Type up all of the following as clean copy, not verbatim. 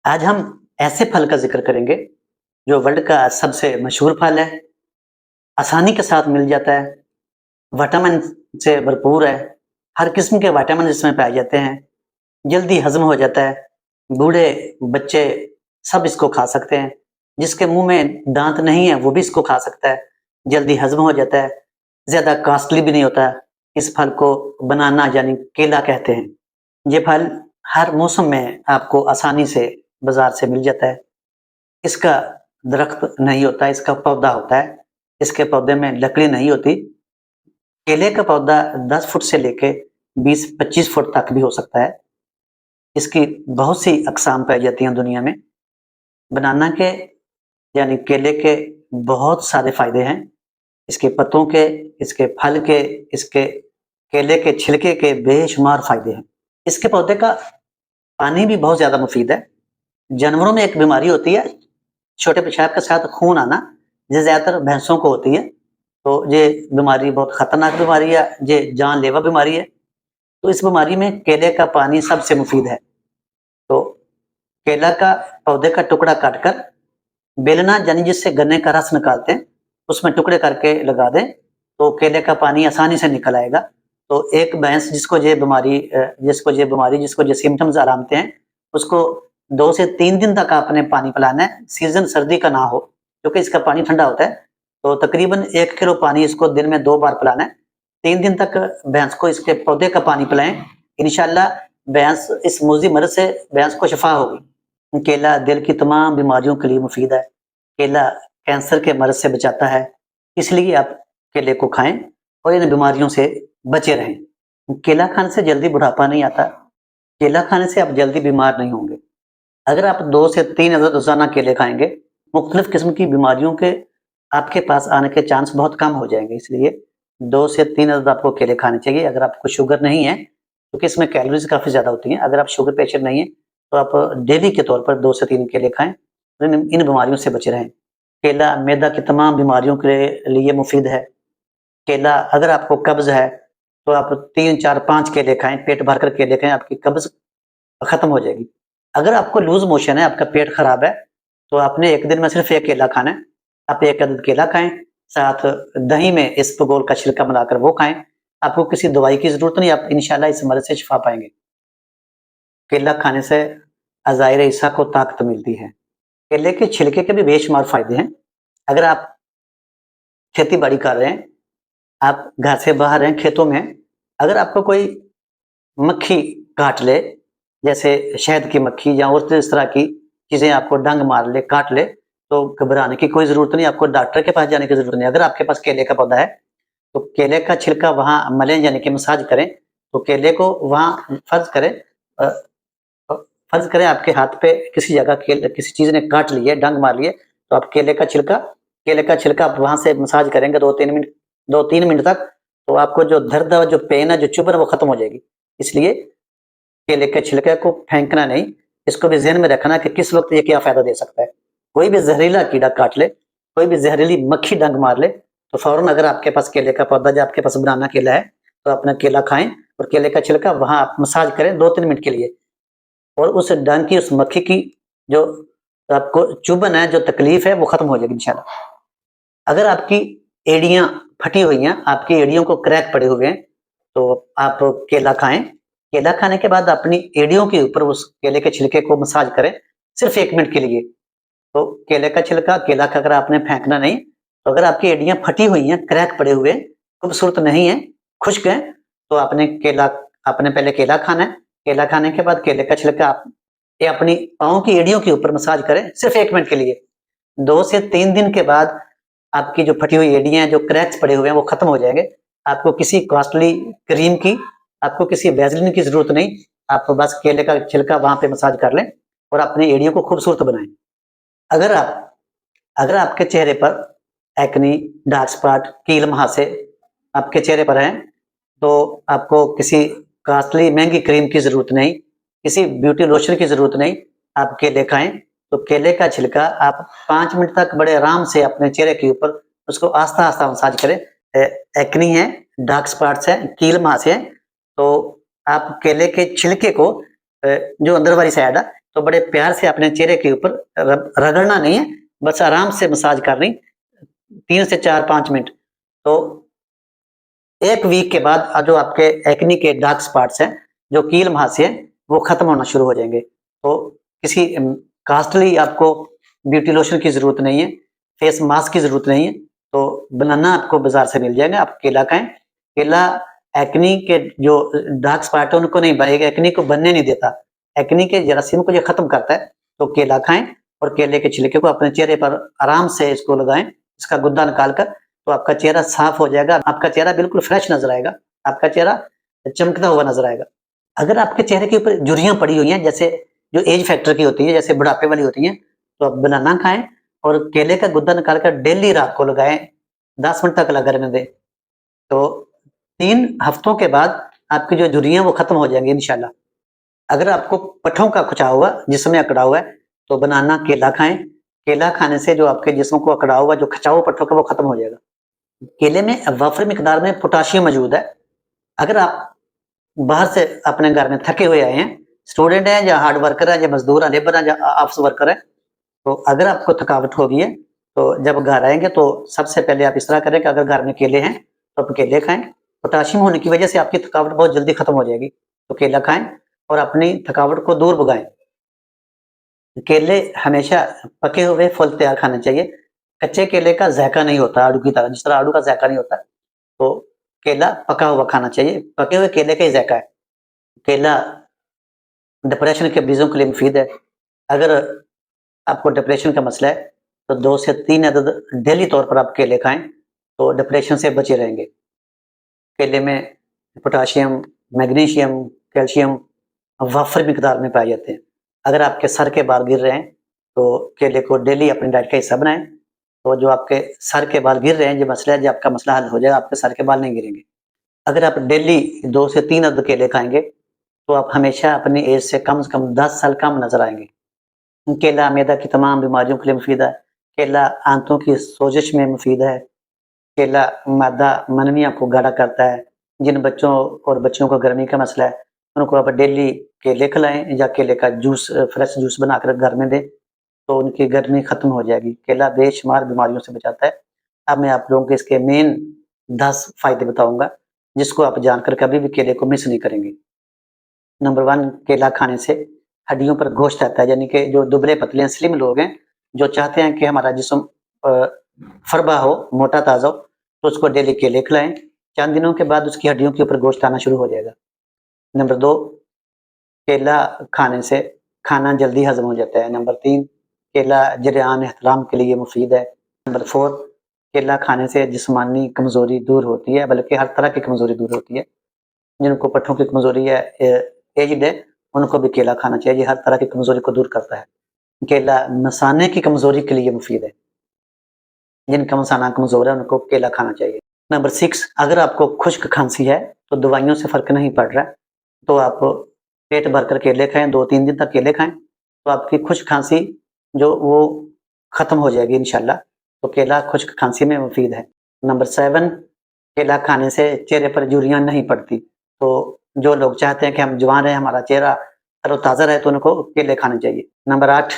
आज हम ऐसे फल का ज़िक्र करेंगे, जो वर्ल्ड का सबसे मशहूर फल है, आसानी के साथ मिल जाता है, विटामिन से भरपूर है, हर किस्म के विटामिन इसमें पाए जाते हैं, जल्दी हज़म हो जाता है, बूढ़े, बच्चे सब इसको खा सकते हैं, जिसके मुँह में दाँत नहीं है, वो भी इसको खा सकता है, जल्दी हज़म हो जाता है, ज़्यादा कॉस्टली भी नहीं होता। इस फल को बनाना यानी केला कहते हैं। ये फल हर मौसम में आपको आसानी से बाज़ार से मिल जाता है। इसका दरख्त नहीं होता, इसका पौधा होता है। इसके पौधे में लकड़ी नहीं होती। केले का पौधा 10 फुट से लेके 20-25 फुट तक भी हो सकता है। इसकी बहुत सी अक़साम पाई जाती हैं दुनिया में। बनाना के यानी केले के बहुत सारे फ़ायदे हैं। इसके पत्तों के, इसके फल के, इसके केले के छिलके के बेशुमार फ़ायदे हैं। इसके पौधे का पानी भी बहुत ज़्यादा मुफ़ीद है। जानवरों में एक बीमारी होती है, छोटे पेशाब के साथ खून आना, ये ज़्यादातर भैंसों को होती है। तो ये बीमारी बहुत खतरनाक बीमारी है, ये जानलेवा बीमारी है। तो इस बीमारी में केले का पानी सबसे मुफीद है। तो केला का पौधे का टुकड़ा काटकर बेलना यानी जिससे गन्ने का रस निकालते हैं, उसमें टुकड़े करके लगा दें, तो केले का पानी आसानी से निकल आएगा। तो एक भैंस जिसको ये सिम्पटम्स आरामते हैं, उसको 2 से 3 दिन तक आपने पानी पिलाना है, सीज़न सर्दी का ना हो, क्योंकि इसका पानी ठंडा होता है। तो तकरीबन 1 किलो पानी इसको दिन में 2 बार पिलाना है। 3 दिन तक भैंस को इसके पौधे का पानी पिलाएँ, इंशाअल्लाह भैंस इस मूज़ी मर्ज़ से भैंस को शिफ़ा होगी। केला दिल की तमाम बीमारियों के लिए मुफीद है। केला कैंसर के मर्ज़ से बचाता है, इसलिए आप केले को खाएँ और इन बीमारियों से बचे रहें। केला खाने से जल्दी बुढ़ापा नहीं आता, केला खाने से आप जल्दी बीमार नहीं होंगे। अगर आप 2 से 3 अदद रोज़ाना केले खाएँगे, मुख्तलिफ़ किस्म की बीमारियों के आपके पास आने के चांस बहुत कम हो जाएँगे, इसलिए 2 से 3 अदद आपको केले खाने चाहिए। अगर आपको शुगर नहीं है, क्योंकि इसमें कैलोरीज़ काफ़ी ज़्यादा होती हैं, अगर आप शुगर पेशेंट नहीं है, तो आप डेली के तौर पर 2 से 3 केले खाएँ, इन बीमारियों से बचे रहें। केला मैदा की तमाम बीमारियों के लिए मुफीद है। केला अगर आपको कब्ज़ है, तो आप 3, 4, 5 केले खाएँ, पेट भरकर केले खाएँ, आपकी कब्ज़ खत्म हो जाएगी। अगर आपको लूज़ मोशन है, आपका पेट खराब है, तो आपने 1 दिन में सिर्फ़ 1 केला खाना है। आप 1 अदद केला खाएँ, साथ दही में इसबगोल का छिलका मिलाकर वो खाएँ। आपको किसी दवाई की ज़रूरत नहीं, आप इंशाअल्लाह इस मर्ज़ से शिफ़ा पाएँगे। केला खाने से अज़ाइर ईसा को ताकत मिलती है। केले के छिलके के भी बेशुमार फ़ायदे हैं। अगर आप खेती-बाड़ी कर रहे हैं, आप घर से बाहर हैं, खेतों में हैं, अगर आपको कोई मक्खी काट ले, जैसे शहद की मक्खी या और इस तरह की चीज़ें आपको डंग मार ले, काट ले, तो घबराने की कोई ज़रूरत नहीं, आपको डॉक्टर के पास जाने की ज़रूरत नहीं। अगर आपके पास केले का पौधा है, तो केले का छिलका वहाँ मलें यानी कि मसाज करें, तो केले को वहाँ अ फ़र्ज़ करें आपके हाथ पे किसी जगह किसी चीज़ ने काट ली है, डंग मार ली है, तो आप केले का छिलका आप वहाँ से मसाज करेंगे 2-3 मिनट तक, तो आपको जो दर्द है, जो पेन है, जो चुभ है, वो खत्म हो जाएगी। इसलिए केले के छिलके को फेंकना नहीं, इसको भी ज़हन में रखना कि किस वक़्त ये क्या फ़ायदा दे सकता है। कोई भी ज़हरीला कीड़ा काट ले, कोई भी ज़हरीली मक्खी डंक मार ले, तो फ़ौरन अगर आपके पास केले का पौधा या आपके पास बनाना केला है, तो अपना केला खाएँ और केले का छिलका वहाँ आप मसाज करें 2-3 मिनट के लिए और उस डंक की, उस मक्खी की जो आपको चुभन है, जो तकलीफ़ है, वो खत्म हो जाएगी इंशाअल्लाह। अगर आपकी एड़ियाँ फटी हुई हैं, आपकी एड़ियों को क्रैक पड़े हुए हैं, तो आप केला खाएँ। केला खाने के बाद अपनी एड़ियों के ऊपर उस केले के छिलके को मसाज करें, सिर्फ़ 1 मिनट के लिए। तो केले का छिलका, केला खाकर आपने फेंकना नहीं। तो अगर आपकी एड़ियाँ फटी हुई हैं, क्रैक पड़े हुए हैं, खूबसूरत नहीं हैं, खुश्क हैं, तो आपने पहले केला खाना है। केला खाने के बाद केले का छिलका आप ये अपनी पाँव की एड़ियों के ऊपर मसाज करें, सिर्फ़ 1 मिनट के लिए। 2 से 3 दिन के बाद आपकी जो फटी हुई एड़ियाँ हैं, जो क्रैक्स पड़े हुए हैं, वो खत्म हो जाएँगे। आपको किसी कॉस्टली क्रीम की, आपको किसी वैसलीन की ज़रूरत नहीं। आप बस केले का छिलका वहाँ पे मसाज कर लें और अपनी एड़ियों को खूबसूरत बनाएँ। अगर आप अगर आपके चेहरे पर एक्ने, डार्क स्पॉट, कील मुहासे आपके चेहरे पर हैं, तो आपको किसी कॉस्टली महँगी क्रीम की ज़रूरत नहीं, किसी ब्यूटी लोशन की ज़रूरत नहीं। आप केले खाएँ, तो केले का छिलका आप 5 मिनट तक बड़े आराम से अपने चेहरे के ऊपर उसको आस्ता-आस्ता मसाज करें। एक्ने है, डार्क स्पॉट्स हैं, कील मुहासे हैं, तो आप केले के छिलके को जो अंदर वाली साइड है, तो बड़े प्यार से अपने चेहरे के ऊपर रगड़ना नहीं है, बस आराम से मसाज करनी 3 से 4-5 मिनट। तो 1 वीक के बाद जो आपके एक्ने के डार्क स्पॉट्स हैं, जो कील मुहासे हैं, वो खत्म होना शुरू हो जाएंगे। तो किसी कॉस्टली आपको ब्यूटी लोशन की जरूरत नहीं है, फेस मास्क की जरूरत नहीं है। तो बनाना आपको बाजार से मिल जाएगा, आप केला खाएं। केला एक्ने के जो डार्क स्पॉट है उनको नहीं बनेगा, एक्ने को बनने नहीं देता, एक्ने के जरासीम को ये खत्म करता है। तो केला खाएं और केले के छिलके को अपने चेहरे पर आराम से इसको लगाएं, इसका गुद्दा निकाल कर, तो आपका चेहरा साफ हो जाएगा, आपका चेहरा बिल्कुल फ्रेश नजर आएगा, आपका चेहरा चमकता हुआ नजर आएगा। अगर आपके चेहरे के ऊपर झुर्रियां पड़ी हुई हैं, जैसे जो एज फैक्टर की होती है, जैसे बुढ़ापे वाली होती हैं, तो आप बनाना खाएं और केले का गुद्दा निकाल कर डेली रात को लगाएं, 10 मिनट तक लगा रहने दें। तो 3 हफ्तों के बाद आपकी जो झुर्रियां वो खत्म हो जाएंगी इंशाल्लाह। अगर आपको पट्ठों का खुचाव हुआ, जिस्म अकड़ा हुआ है, तो बनाना केला खाएं। केला खाने से जो आपके जिस्म को अकड़ा हुआ, जो खिंचाव पट्ठों का, वो खत्म हो जाएगा। केले में वाफर मिकदार में पोटाशियम मौजूद है। अगर आप बाहर से अपने घर में थके हुए आए हैं, स्टूडेंट हैं या हार्ड वर्कर है या मजदूर है, लेबर है या ऑफिस वर्कर है, तो अगर आपको थकावट होगी है, तो जब घर आएंगे तो सबसे पहले आप इस तरह करें कि अगर घर में केले हैं तो आप केले खाएं। पोटाशियम होने की वजह से आपकी थकावट बहुत जल्दी खत्म हो जाएगी, तो केला खाएं और अपनी थकावट को दूर भगाएं। केले हमेशा पके हुए फल तैयार खाने चाहिए। कच्चे केले का जायका नहीं होता आड़ू की तरह, जिस तरह आड़ू का जायका नहीं होता, तो केला पका हुआ खाना चाहिए, पके हुए केले का ही जायका है। केला डिप्रेशन के मरीजों के लिए मुफीद है। अगर आपको डिप्रेशन का मसला है तो 2 से 3 अदद डेली तौर पर आप केले खाएं, तो डिप्रेशन से बचे रहेंगे। केले में पोटाशियम, मैग्नीशियम, कैल्शियम वाफर मिकदार में पाए जाते हैं। अगर आपके सर के बाल गिर रहे हैं तो केले को डेली अपनी डाइट का हिस्सा बनाएं, तो जो आपके सर के बाल गिर रहे हैं, जो मसला है, जो आपका मसला हल हो जाएगा, आपके सर के बाल नहीं गिरेंगे। अगर आप डेली 2 से 3 अदद केले खाएंगे तो आप हमेशा अपनी एज से कम 10 साल कम नजर आएंगे। केला मैदा की तमाम बीमारियों के लिए मुफीद है। केला आंतों की सोजिश में मुफीद है। केला मादा मनमिया को गाढ़ा करता है। जिन बच्चों और बच्चियों को गर्मी का मसला है, उनको आप डेली केले खिलाएं या केले का जूस, फ्रेश जूस बनाकर घर में दें, तो उनकी गर्मी खत्म हो जाएगी। केला बेशुमार बीमारियों से बचाता है। अब मैं आप लोगों को इसके मेन 10 फायदे बताऊंगा, जिसको आप जानकर कभी भी केले को मिस नहीं करेंगे। नंबर 1, केला खाने से हड्डियों पर गोश्त आता है, यानी कि जो दुबले पतले स्लिम लोग हैं, जो चाहते हैं कि हमारा जिस्म फरबा हो, मोटा ताजा हो, तो उसको डेली केले खिलाएं। चंद दिनों के बाद उसकी हड्डियों के ऊपर गोश्त आना शुरू हो जाएगा। नंबर 2, केला खाने से खाना जल्दी हजम हो जाता है। नंबर 3, केला जरियान एहतराम के लिए मुफीद है। नंबर 4, केला खाने से जिस्मानी कमजोरी दूर होती है, बल्कि हर तरह की कमजोरी दूर होती है। जिनको पट्ठों की कमजोरी है, एज्ड है, उनको भी केला खाना चाहिए, हर तरह की कमजोरी को दूर करता है। केला मसाने की कमजोरी के लिए मुफीद है। जिनका मसाना कमजोर है उनको केला खाना चाहिए। नंबर 6, अगर आपको खुश्क खांसी है तो दवाइयों से फर्क नहीं पड़ रहा, तो आप पेट भरकर केले खाएं, 2-3 दिन तक केले खाएं, तो आपकी खुश्क खांसी जो वो खत्म हो जाएगी इंशाल्लाह। तो केला खुश्क खांसी में मुफीद है। नंबर 7, केला खाने से चेहरे पर झुर्रियां नहीं पड़ती। तो जो लोग चाहते हैं कि हम जवान रहे, हमारा चेहरा तरोताजा रहे, तो उनको केले खाने चाहिए। नंबर 8,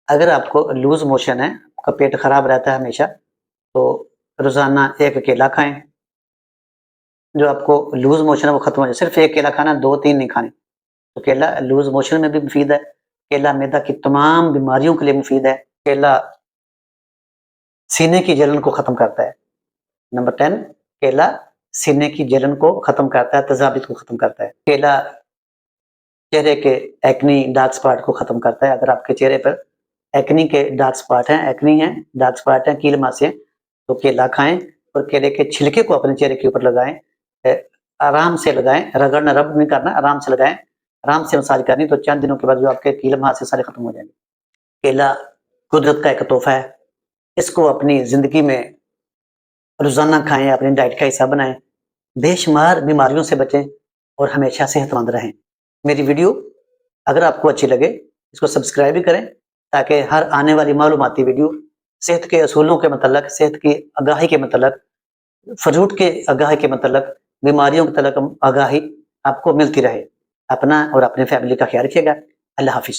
अगर आपको लूज मोशन है, आपका पेट खराब रहता है हमेशा, तो रोजाना 1 केला खाएं। जो आपको लूज मोशन है वो खत्म हो जाए। सिर्फ 1 केला खाना, 2-3 नहीं खाने। तो केला लूज मोशन में भी मुफीद है। केला मैदा की तमाम बीमारियों के लिए मुफीद है। केला सीने की जलन को खत्म करता है। नंबर 10, केला सीने की जलन को खत्म करता है, तेजाबियत को खत्म करता है। केला चेहरे के एक्नी डार्क स्पॉट को खत्म करता है। अगर आपके चेहरे पर एक्नी के डार्क स्पॉट हैं, एक्नी है, डार्क स्पॉट है, कील मासे, तो केला खाएं और केले के छिलके को अपने चेहरे के ऊपर लगाएं। आराम से लगाएं, रगड़ना, रब नहीं करना, आराम से लगाएं, आराम से मसाज करनी, तो चंद दिनों के बाद जो आपके कील मासे सारे खत्म हो जाएंगे। केला कुदरत का एक तोहफा है, इसको अपनी जिंदगी में रोजाना खाएं, अपनी डाइट का हिस्सा बनाएं, बेशुमार बीमारियों से बचें और हमेशा सेहतमंद रहें। मेरी वीडियो अगर आपको अच्छी लगे, इसको सब्सक्राइब भी करें, ताकि हर आने वाली मालूमाती वीडियो सेहत के असूलों के मतलब, सेहत की आगाही के मतलब, फ्रूट के आगाही के मतलब, बीमारियों के तलक आगाही आपको मिलती रहे। अपना और अपने फैमिली का ख्याल रखिएगा। अल्लाह हाफिज।